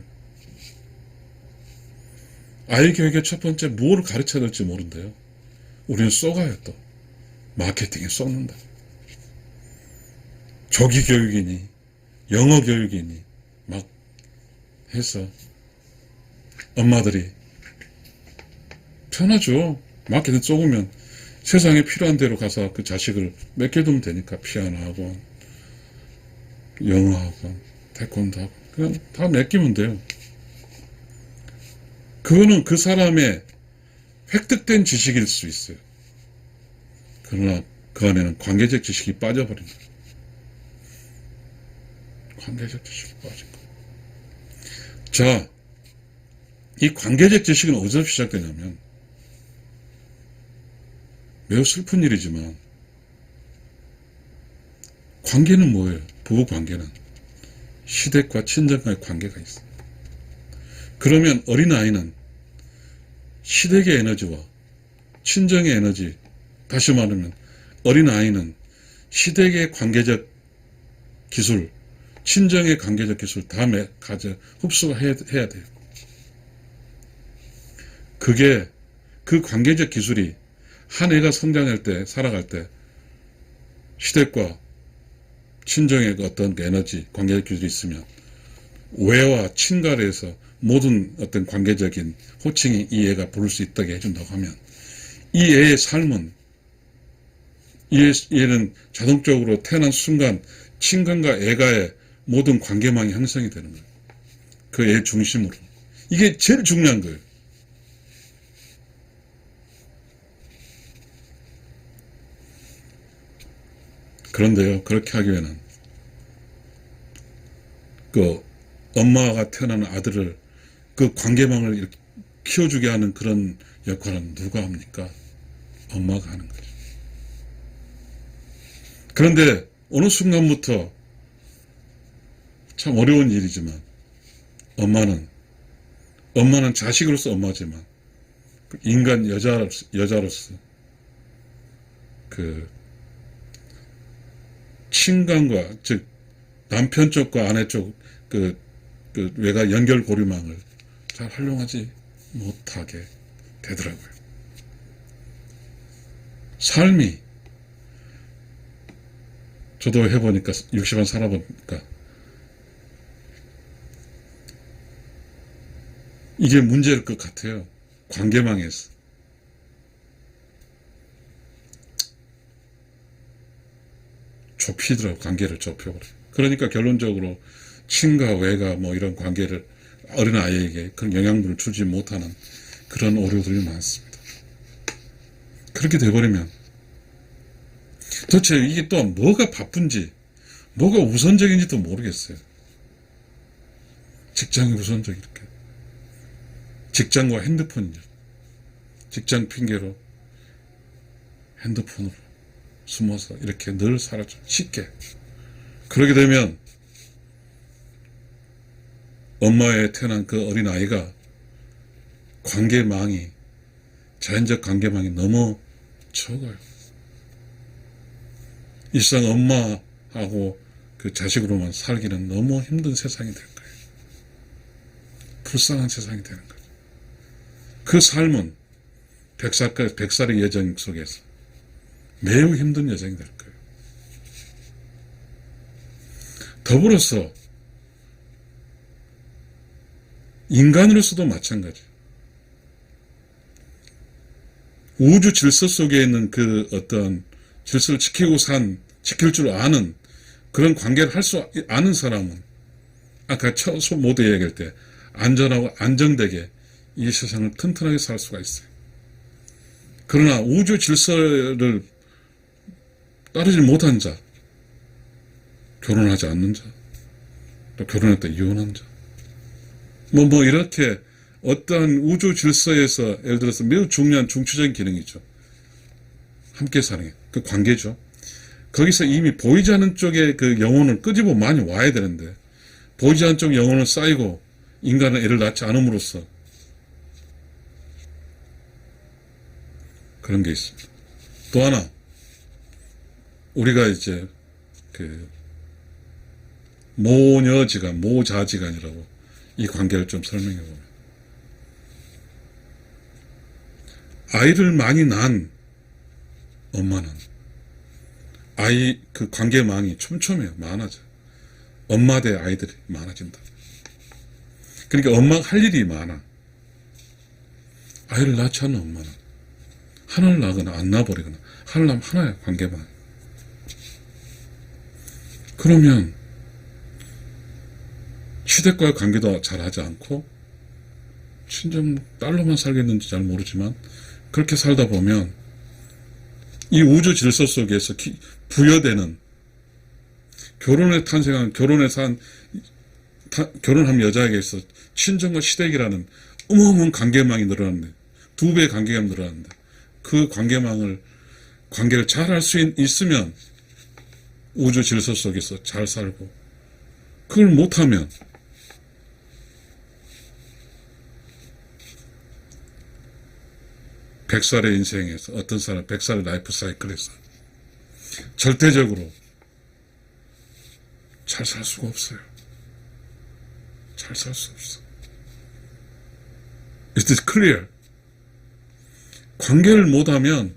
아이 교육의 첫 번째 무엇을 가르쳐야 될지 모른대요. 우리는 쏘가요 또. 마케팅에 쏘는다. 조기 교육이니 영어 교육이니 막 해서 엄마들이 편하죠. 마케팅 쏘으면 세상에 필요한 대로 가서 그 자식을 맡겨두면 되니까 피아노 학원, 영어 학원, 태권도 학원 그냥 다 맡기면 돼요. 그거는 그 사람의 획득된 지식일 수 있어요. 그러나 그 안에는 관계적 지식이 빠져버린 거예요. 관계적 지식이 빠진 거예요. 자, 이 관계적 지식은 어디서 시작되냐면 매우 슬픈 일이지만 관계는 뭐예요? 부부 관계는 시댁과 친정과의 관계가 있어요. 그러면 어린아이는 시댁의 에너지와 친정의 에너지, 다시 말하면 어린아이는 시댁의 관계적 기술, 친정의 관계적 기술 다 흡수가 해야 돼요. 그 관계적 기술이 한 애가 성장할 때, 살아갈 때 시댁과 친정의 어떤 에너지, 관계적 기술이 있으면 외와 친가에서 모든 어떤 관계적인 호칭이 이 애가 부를 수 있다게 해준다고 하면 이 애의 삶은 이 애는 자동적으로 태어난 순간 친근과 애가의 모든 관계망이 형성이 되는 거예요. 그 애 중심으로. 이게 제일 중요한 거예요. 그런데요, 그렇게 하기 위해는 그 엄마가 태어난 아들을 그 관계망을 이렇게 키워주게 하는 그런 역할은 누가 합니까? 엄마가 하는 거죠. 그런데 어느 순간부터 참 어려운 일이지만 엄마는 자식으로서 엄마지만 인간 여자로서 그 친간과 즉 남편 쪽과 아내 쪽 그 외가 연결고리망을 잘 활용하지 못하게 되더라고요. 삶이 저도 해보니까 60년 살아보니까 이게 문제일 것 같아요. 관계망에서. 좁히더라고. 관계를 좁혀버려요. 그러니까 결론적으로 친가 외가 뭐 이런 관계를 어린아이에게 그런 영향분을 주지 못하는 그런 오류들이 많습니다. 그렇게 돼버리면 도대체 이게 또 뭐가 바쁜지 뭐가 우선적인지도 모르겠어요. 직장이 우선적 이렇게 직장과 핸드폰 직장 핑계로 핸드폰으로 숨어서 이렇게 늘 살았죠. 쉽게. 그러게 되면 엄마에 태어난 그 어린아이가 관계망이 자연적 관계망이 너무 적어요. 일상 엄마하고 그 자식으로만 살기는 너무 힘든 세상이 될 거예요. 불쌍한 세상이 되는 거죠. 그 삶은 100살의 여정 속에서 매우 힘든 여정이 될 거예요. 더불어서 인간으로서도 마찬가지예요. 우주 질서 속에 있는 그 어떤 질서를 지킬 줄 아는 그런 관계를 할 수 아는 사람은 아까 처소 모두 얘기할 때 안전하고 안정되게 이 세상을 튼튼하게 살 수가 있어요. 그러나 우주 질서를 따르지 못한 자, 결혼하지 않는 자, 또 결혼했다 이혼한 자, 이렇게 어떠한 우주 질서에서 예를 들어서 매우 중요한 중추적인 기능이죠. 함께 사는 게, 그 관계죠. 거기서 이미 보이지 않는 쪽에 그 영혼을 끄집어 많이 와야 되는데, 보이지 않는 쪽 영혼을 쌓이고 인간은 애를 낳지 않음으로써 그런 게 있습니다. 또 하나, 우리가 이제 그 모녀지간, 모자지간이라고 이 관계를 좀 설명해 보면, 아이를 많이 낳은 엄마는 아이 그 관계망이 촘촘해요. 많아져. 엄마 대 아이들이 많아진다. 그러니까 엄마가 할 일이 많아. 아이를 낳지 않는 엄마는 하나를 낳거나 안 낳아버리거나 하나를 낳으면 하나의 관계망. 그러면 시댁과의 관계도 잘하지 않고 친정 딸로만 살겠는지 잘 모르지만 그렇게 살다 보면 이 우주 질서 속에서 부여되는 결혼에 탄생한 결혼한 여자에게서 친정과 시댁이라는 어마어마한 관계망이 늘어났는데 2배의 관계가 늘어났는데 그 관계를 잘 할 수 있으면 우주 질서 속에서 잘 살고 그걸 못하면 100살의 인생에서 어떤 사람 100살의 라이프 사이클에서 절대적으로 잘 살 수가 없어요. 잘 살 수 없어. It is clear. 관계를 못하면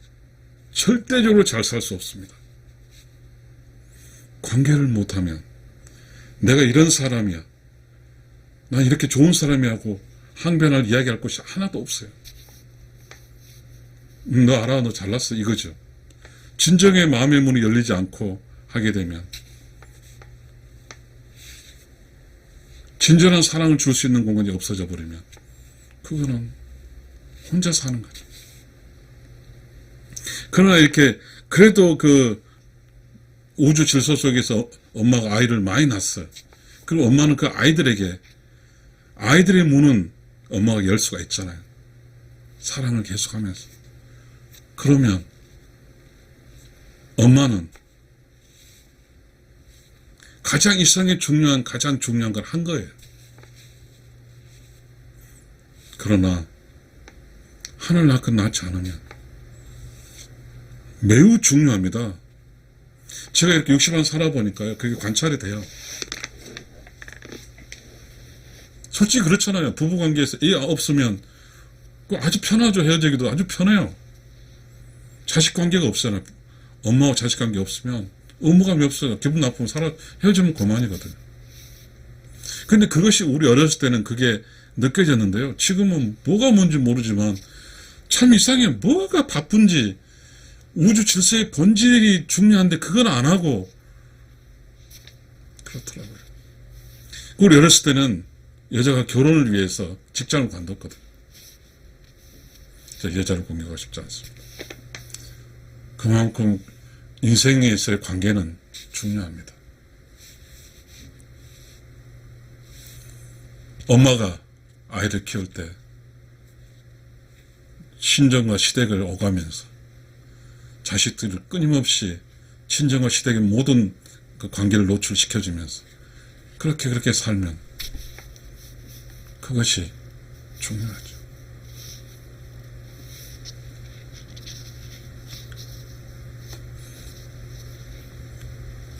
절대적으로 잘 살 수 없습니다. 관계를 못하면 내가 이런 사람이야. 난 이렇게 좋은 사람이라고 항변할 이야기할 곳이 하나도 없어요. 너 알아, 너 잘났어, 이거죠. 진정의 마음의 문이 열리지 않고 하게 되면 진정한 사랑을 줄 수 있는 공간이 없어져 버리면 그거는 혼자 사는 거죠. 그러나 이렇게 그래도 그 우주 질서 속에서 엄마가 아이를 많이 낳았어요. 그리고 엄마는 그 아이들에게 아이들의 문은 엄마가 열 수가 있잖아요. 사랑을 계속하면서. 그러면 엄마는 가장 일상에 가장 중요한 걸 한 거예요. 그러나 하나를 낳고 낳지 않으면 매우 중요합니다. 제가 이렇게 60년 살아보니까요. 그게 관찰이 돼요. 솔직히 그렇잖아요. 부부관계에서 애 없으면 아주 편하죠. 헤어지기도 아주 편해요. 자식관계가 없잖아요. 엄마와 자식관계 없으면 의무감이 없어요. 기분 나쁘면 헤어지면 그만이거든요. 근데 그것이 우리 어렸을 때는 그게 느껴졌는데요. 지금은 뭐가 뭔지 모르지만 참 이상해. 뭐가 바쁜지 우주 질서의 본질이 중요한데 그건 안 하고 그렇더라고요. 우리 어렸을 때는 여자가 결혼을 위해서 직장을 관뒀거든요. 저 여자를 공격하고 싶지 않습니다. 그만큼 인생에서의 관계는 중요합니다. 엄마가 아이를 키울 때 친정과 시댁을 오가면서 자식들을 끊임없이 친정과 시댁의 모든 그 관계를 노출시켜주면서 그렇게 살면 그것이 중요하죠.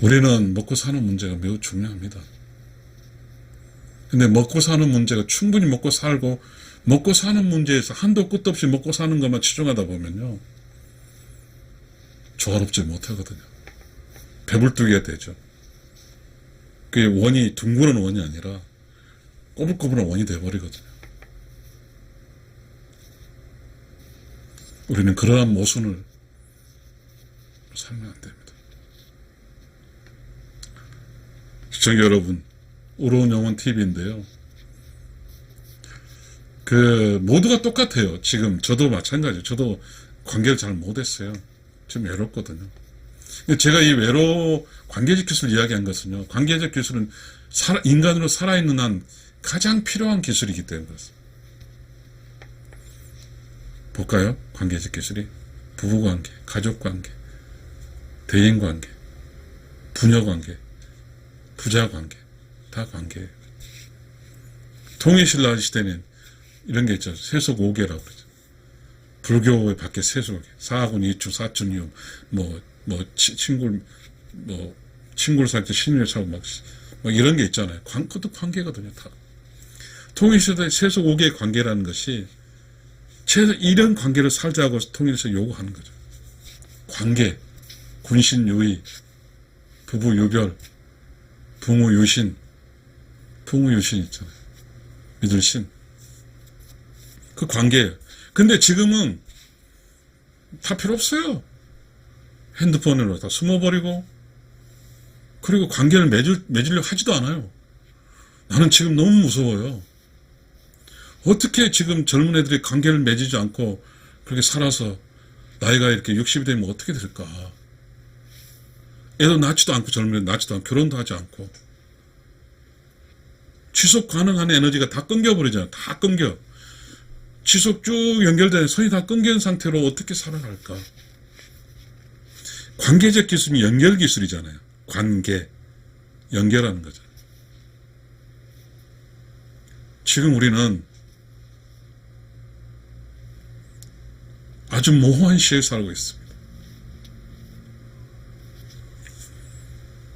우리는 먹고 사는 문제가 매우 중요합니다. 근데 먹고 사는 문제가 충분히 먹고 살고 먹고 사는 문제에서 한도 끝도 없이 먹고 사는 것만 치중하다 보면요, 조화롭지 못하거든요. 배불뚝이가 되죠. 그게 원이 둥그런 원이 아니라 꼬불꼬불한 원이 되어버리거든요. 우리는 그러한 모순을 살면 안 됩니다. 시청자 여러분, 의로운 영혼 TV인데요. 모두가 똑같아요. 지금 저도 마찬가지예요. 저도 관계를 잘 못했어요. 지금 외롭거든요. 제가 이 관계적 기술을 이야기한 것은요, 관계적 기술은 인간으로 살아있는 한 가장 필요한 기술이기 때문에 그렇습니다. 볼까요? 관계적 기술이 부부관계, 가족관계, 대인관계, 부녀관계, 부자관계, 다 관계예요. 통일신라 시대는 이런 게 있죠. 세속 5계라고 그러죠. 불교의 밖에 세속 5계, 사군, 이추, 사춘, 이유, 친굴사태, 신일사고 막 이런 게 있잖아요. 그것도 관계거든요. 다. 통일시대 세속 5계의 관계라는 것이 이런 관계를 살자고 통일에서 요구하는 거죠. 관계, 군신 유의, 부부 유별, 부모 유신, 부모 유신 있잖아요. 믿을 신. 그 관계예요. 근데 지금은 다 필요 없어요. 핸드폰으로 다 숨어버리고, 그리고 관계를 맺으려고 하지도 않아요. 나는 지금 너무 무서워요. 어떻게 지금 젊은 애들이 관계를 맺지 않고 그렇게 살아서 나이가 이렇게 60이 되면 어떻게 될까? 애도 낳지도 않고 젊은 애도 낳지도 않고 결혼도 하지 않고 지속 가능한 에너지가 다 끊겨버리잖아요. 다 끊겨. 지속 쭉 연결된 선이 다 끊긴 상태로 어떻게 살아갈까? 관계적 기술은 연결 기술이잖아요. 관계, 연결하는 거죠. 지금 우리는 아주 모호한 시대에 살고 있습니다.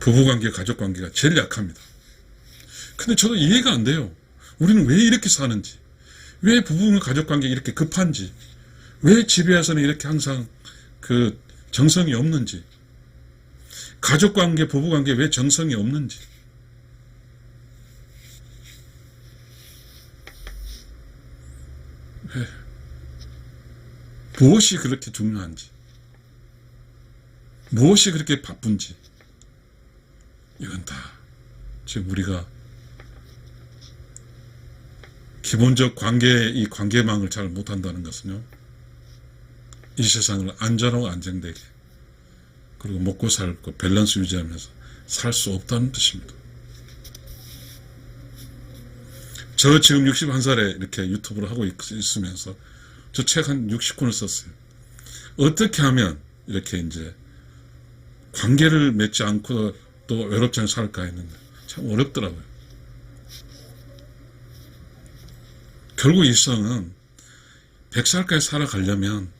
부부관계, 가족관계가 제일 약합니다. 근데 저도 이해가 안 돼요. 우리는 왜 이렇게 사는지, 왜 부부와 가족관계가 이렇게 급한지, 왜 집에서는 이렇게 항상 정성이 없는지, 가족관계, 부부관계 왜 정성이 없는지. 왜? 무엇이 그렇게 중요한지, 무엇이 그렇게 바쁜지, 이건 다 지금 우리가 기본적 이 관계망을 잘 못한다는 것은요, 이 세상을 안전하고 안정되게, 그리고 먹고 살고 밸런스 유지하면서 살 수 없다는 뜻입니다. 저 지금 61살에 이렇게 유튜브를 하고 있으면서 저 책 한 60권을 썼어요. 어떻게 하면 이렇게 이제 관계를 맺지 않고 또 외롭지 않게 살까 했는데 참 어렵더라고요. 결국 이 세상은 100살까지 살아가려면,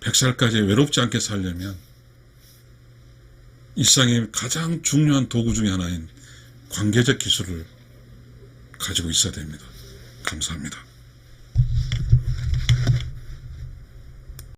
100살까지 외롭지 않게 살려면 이 세상의 가장 중요한 도구 중에 하나인 관계적 기술을 가지고 있어야 됩니다. 감사합니다.